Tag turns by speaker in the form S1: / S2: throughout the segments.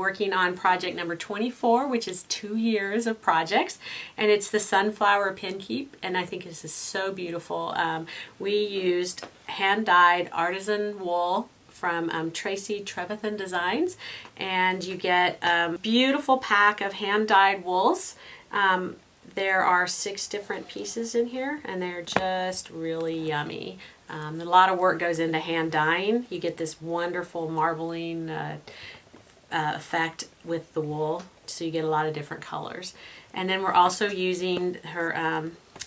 S1: working on project number 24, which is 2 years of projects, and it's the sunflower pin keep, and I think this is so beautiful. We used hand-dyed artisan wool from Tracy Trevethan Designs, and you get a beautiful pack of hand-dyed wools. There are 6 different pieces in here, and they're just really yummy. A lot of work goes into hand dyeing. You get this wonderful marbling effect with the wool, so you get a lot of different colors. And then we're also using her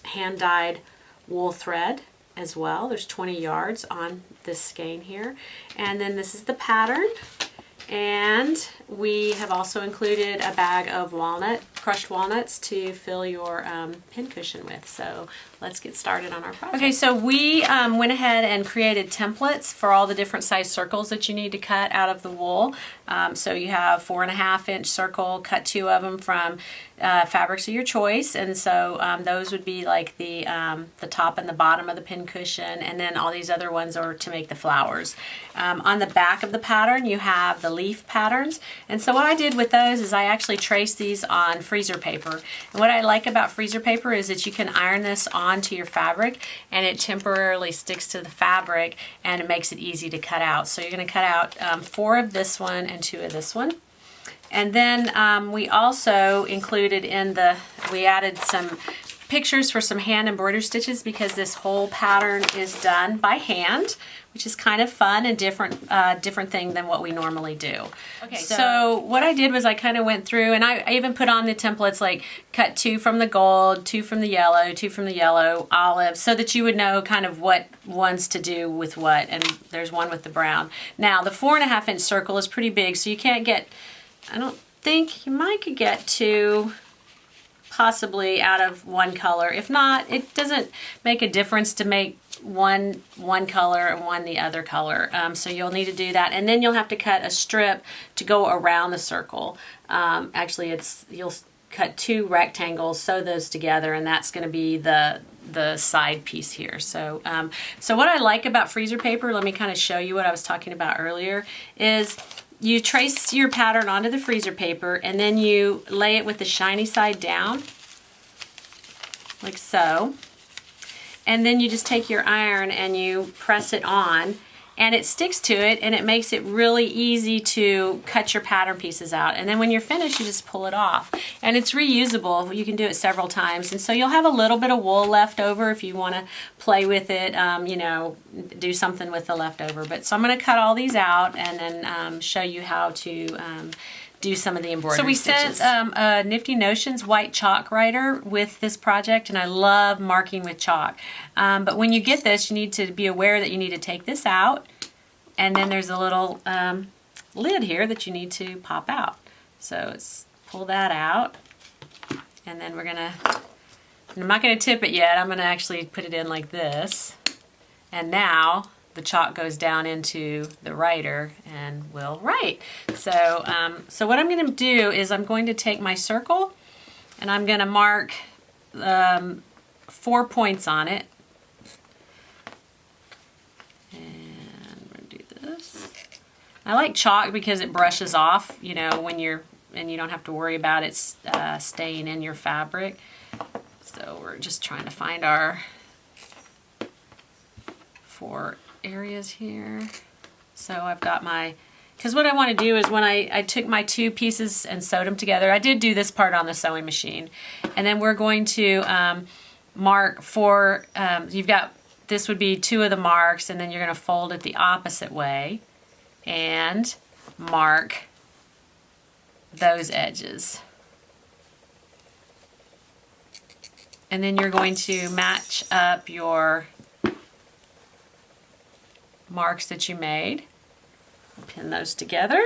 S1: hand-dyed wool thread as well. There's 20 yards on this skein here. And then this is the pattern. And we have also included a bag of crushed walnuts to fill your pincushion with. So let's get started on our project. Okay, so we went ahead and created templates for all the different size circles that you need to cut out of the wool. So you have 4.5-inch circle, cut 2 of them from fabrics of your choice, and so those would be like the top and the bottom of the pincushion, and then all these other ones are to make the flowers. On the back of the pattern you have the leaf patterns, and so what I did with those is I actually traced these on freezer paper. And what I like about freezer paper is that you can iron this onto your fabric and it temporarily sticks to the fabric and it makes it easy to cut out. So you're going to cut out 4 of this one and 2 of this one. And then we also included we added some pictures for some hand embroidery stitches, because this whole pattern is done by hand, which is kind of fun and different thing than what we normally do. Okay, so what I did was I kind of went through, and I even put on the templates like cut 2 from the gold, 2 from the yellow, 2 from the yellow, olive, so that you would know kind of what ones to do with what, and there's one with the brown. Now the 4.5-inch circle is pretty big, so you can't get, I don't think, you might could get 2 possibly out of one color. If not, it doesn't make a difference to make one color and one the other color. So you'll need to do that, and then you'll have to cut a strip to go around the circle. Actually, you'll cut 2 rectangles, sew those together, and that's going to be the side piece here. So so what I like about freezer paper, let me kind of show you what I was talking about earlier, is you trace your pattern onto the freezer paper and then you lay it with the shiny side down, like so. And then you just take your iron and you press it on, and it sticks to it, and it makes it really easy to cut your pattern pieces out. And then when you're finished, you just pull it off. And it's reusable. You can do it several times. And so you'll have a little bit of wool left over if you want to play with it, you know, do something with the leftover. But so I'm going to cut all these out and then show you how to do some of the embroidery stitches. So we sent Nifty Notions white chalk writer with this project, and I love marking with chalk. But when you get this, you need to be aware that you need to take this out, and then there's a little lid here that you need to pop out. So let's pull that out, and then I'm not gonna tip it yet, I'm gonna actually put it in like this, and now the chalk goes down into the writer and we'll write. So, so what I'm going to do is I'm going to take my circle and I'm going to mark 4 points on it. And I'm going to do this. I like chalk because it brushes off, you know, and you don't have to worry about it staying in your fabric. So we're just trying to find our 4 areas here. So I've got because what I want to do is when I took my 2 pieces and sewed them together, I did do this part on the sewing machine, and then we're going to mark 4, this would be 2 of the marks, and then you're going to fold it the opposite way and mark those edges. And then you're going to match up your marks that you made, pin those together,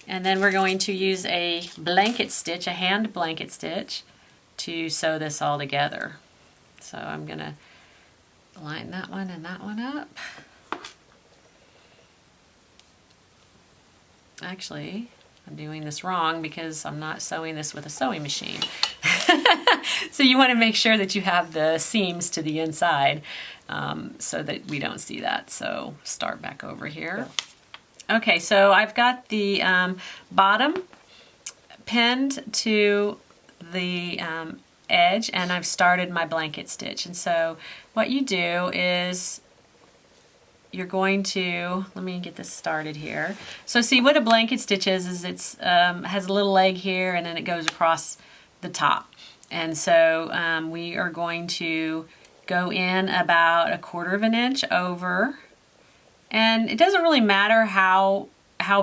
S1: and then we're going to use a blanket stitch, a hand blanket stitch, to sew this all together. So I'm going to line that one and that one up. Actually, I'm doing this wrong because I'm not sewing this with a sewing machine. So you want to make sure that you have the seams to the inside so that we don't see that. So start back over here. Okay, so I've got the bottom pinned to the edge, and I've started my blanket stitch. And so what you do is you're going to, let me get this started here. So see what a blanket stitch is it's has a little leg here and then it goes across the top. And so we are going to go in about 1/4 of an inch over, and it doesn't really matter how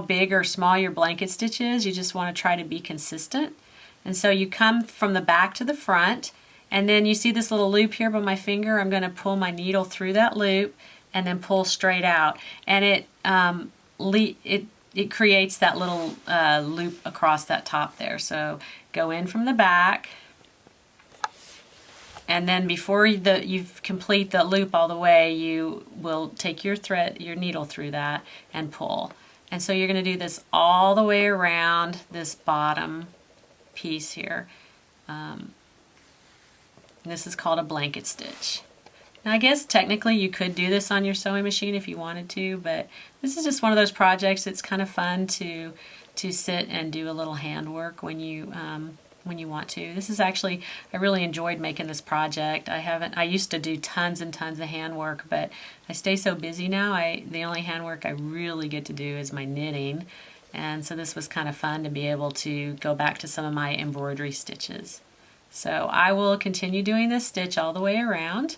S1: big or small your blanket stitch is, you just want to try to be consistent. And so you come from the back to the front, and then you see this little loop here by my finger. I'm going to pull my needle through that loop and then pull straight out, and it creates that little loop across that top there. So go in from the back, and then before you complete the loop all the way, you will take your needle through that and pull. And so you're going to do this all the way around this bottom piece here. And this is called a blanket stitch. Now I guess technically you could do this on your sewing machine if you wanted to, but this is just one of those projects that's kind of fun to sit and do a little handwork when you want to. This is actually, I really enjoyed making this project. I used to do tons and tons of handwork, but I stay so busy now, the only handwork I really get to do is my knitting. And so this was kind of fun to be able to go back to some of my embroidery stitches. So I will continue doing this stitch all the way around,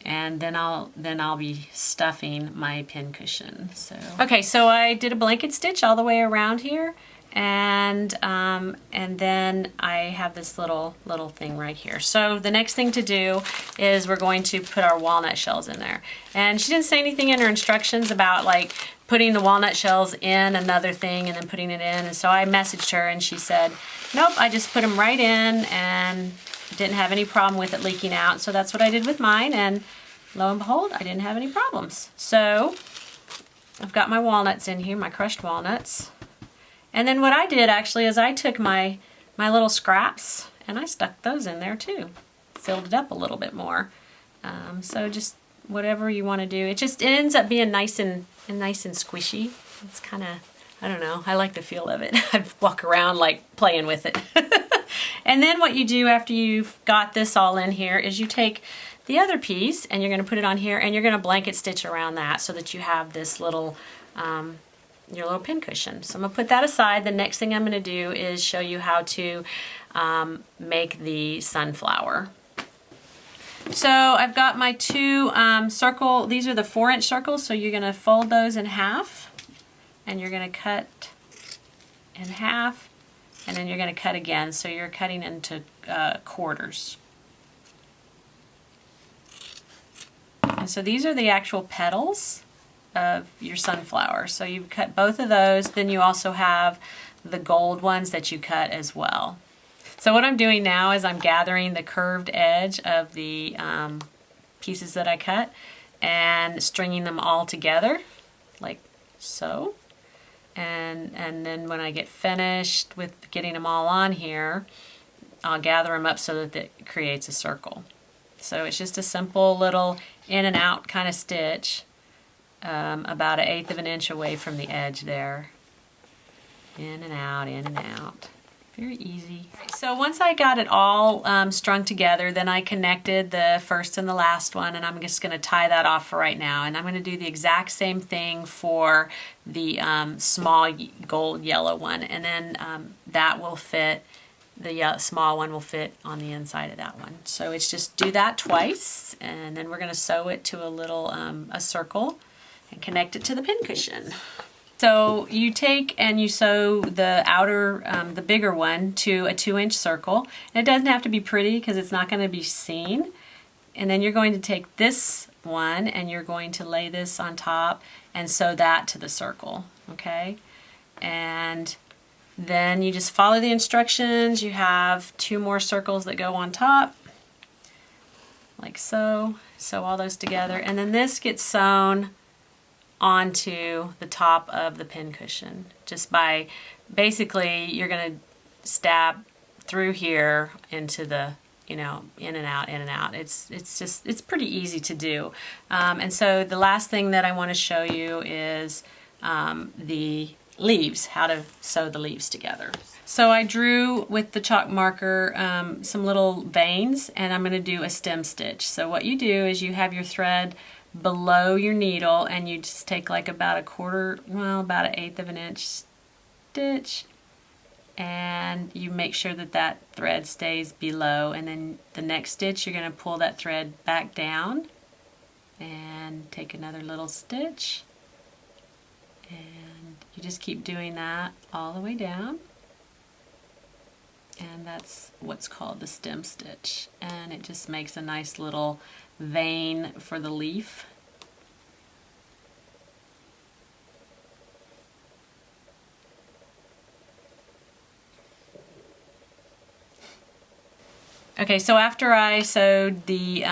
S1: and then I'll be stuffing my pincushion. So okay, so I did a blanket stitch all the way around here, and then I have this little thing right here. So the next thing to do is we're going to put our walnut shells in there. And she didn't say anything in her instructions about like putting the walnut shells in another thing and then putting it in. And so I messaged her and she said, nope, I just put them right in and didn't have any problem with it leaking out. So that's what I did with mine, and lo and behold, I didn't have any problems. So I've got my walnuts in here, my crushed walnuts. And then what I did actually is I took my little scraps and I stuck those in there too. Filled it up a little bit more. So just whatever you want to do. It ends up being nice and squishy. It's kind of, I don't know, I like the feel of it. I walk around like playing with it. And then what you do after you've got this all in here is you take the other piece and you're going to put it on here, and you're going to blanket stitch around that so that you have this little your little pincushion. So I'm going to put that aside. The next thing I'm going to do is show you how to make the sunflower. So I've got my two these are the 4-inch circles, so you're going to fold those in half, and you're going to cut in half, and then you're going to cut again, so you're cutting into quarters. And so these are the actual petals of your sunflower. So you cut both of those, then you also have the gold ones that you cut as well. So what I'm doing now is I'm gathering the curved edge of the pieces that I cut and stringing them all together like so. And then when I get finished with getting them all on here, I'll gather them up so that it creates a circle. So it's just a simple little in and out kind of stitch, about 1/8 of an inch away from the edge there. In and out, in and out. Very easy. So once I got it all strung together, then I connected the first and the last one, and I'm just going to tie that off for right now. And I'm going to do the exact same thing for the small gold yellow one, and then that will fit, the small one will fit on the inside of that one. So it's just do that twice, and then we're going to sew it to a little a circle and connect it to the pincushion. So you take and you sew the outer, the bigger one to a 2-inch circle. And it doesn't have to be pretty because it's not going to be seen. And then you're going to take this one and you're going to lay this on top and sew that to the circle, okay? And then you just follow the instructions. You have 2 more circles that go on top, like so. Sew all those together. And then this gets sewn onto the top of the pincushion, just by basically you're going to stab through here into the, you know, in and out, in and out. It's pretty easy to do. And so the last thing that I want to show you is the leaves, how to sew the leaves together. So I drew with the chalk marker some little veins, and I'm going to do a stem stitch. So what you do is you have your thread below your needle, and you just take like about a quarter, well, about an eighth of an inch stitch, and you make sure that that thread stays below, and then the next stitch you're going to pull that thread back down and take another little stitch, and you just keep doing that all the way down, and that's what's called the stem stitch, and it just makes a nice little vein for the leaf. Okay, so after I sewed the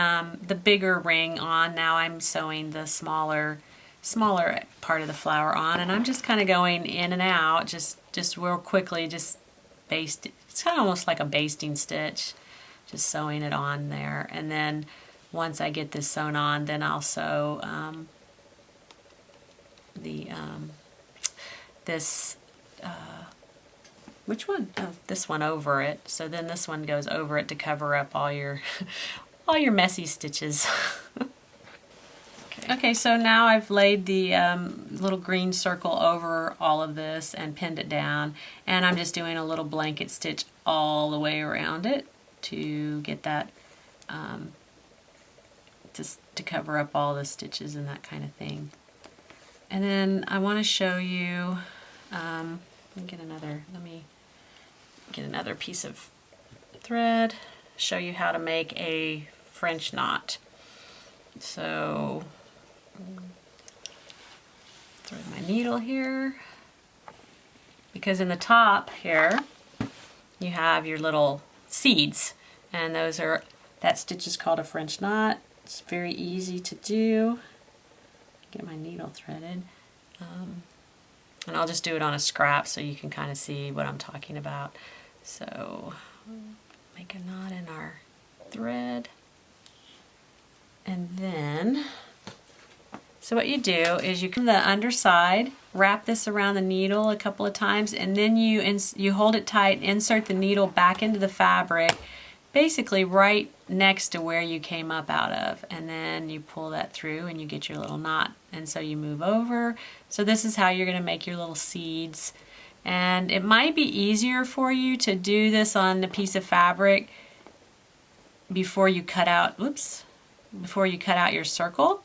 S1: bigger ring on, now I'm sewing the smaller part of the flower on, and I'm just kind of going in and out, just real quickly, just baste. It's kind of almost like a basting stitch, just sewing it on there. And then once I get this sewn on, then I'll sew which one? Oh, this one over it. So then this one goes over it to cover up all your messy stitches. Okay, so now I've laid the little green circle over all of this and pinned it down, and I'm just doing a little blanket stitch all the way around it to get that just to cover up all the stitches and that kind of thing. And then I want to show you. Let me get another piece of thread, show you how to make a French knot. So thread my needle here, because in the top here you have your little seeds, and that stitch is called a French knot. It's very easy to do. Get my needle threaded. And I'll just do it on a scrap so you can kind of see what I'm talking about. So make a knot in our thread, and then so what you do is you come to the underside, wrap this around the needle a couple of times, and then you hold it tight, insert the needle back into the fabric, basically right next to where you came up out of, and then you pull that through and you get your little knot, and so you move over. So this is how you're going to make your little seeds, and it might be easier for you to do this on the piece of fabric before you cut out your circle.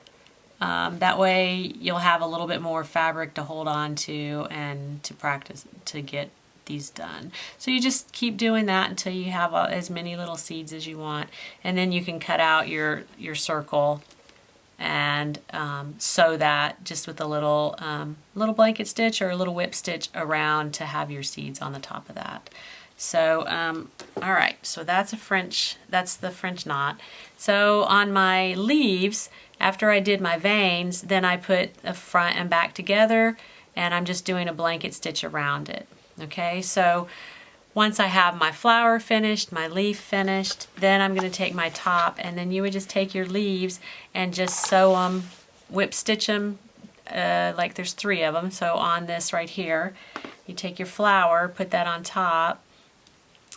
S1: That way you'll have a little bit more fabric to hold on to and to practice to get these done. So you just keep doing that until you have as many little seeds as you want, and then you can cut out your circle and sew that just with a little blanket stitch or a little whip stitch around to have your seeds on the top of that. So all right, so that's the French knot. So on my leaves, after I did my veins, then I put the front and back together, and I'm just doing a blanket stitch around it. Okay, so once I have my flower finished, my leaf finished, then I'm going to take my top, and then you would just take your leaves and just sew them, whip stitch them, like there's 3 of them. So on this right here, you take your flower, put that on top.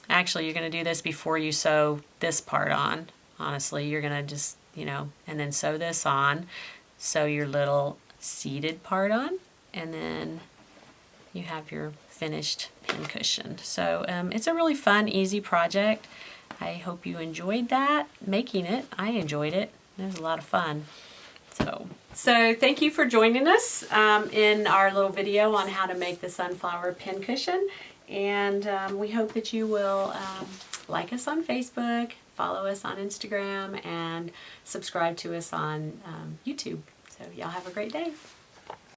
S1: Actually, you're going to do this before you sew this part on. Honestly, you're going to just, and then sew this on, sew your little seeded part on, and then you have your finished pincushion. So it's a really fun, easy project. I hope you enjoyed making it. I enjoyed it. It was a lot of fun. So thank you for joining us in our little video on how to make the sunflower pincushion. And we hope that you will like us on Facebook, follow us on Instagram, and subscribe to us on YouTube. So y'all have a great day.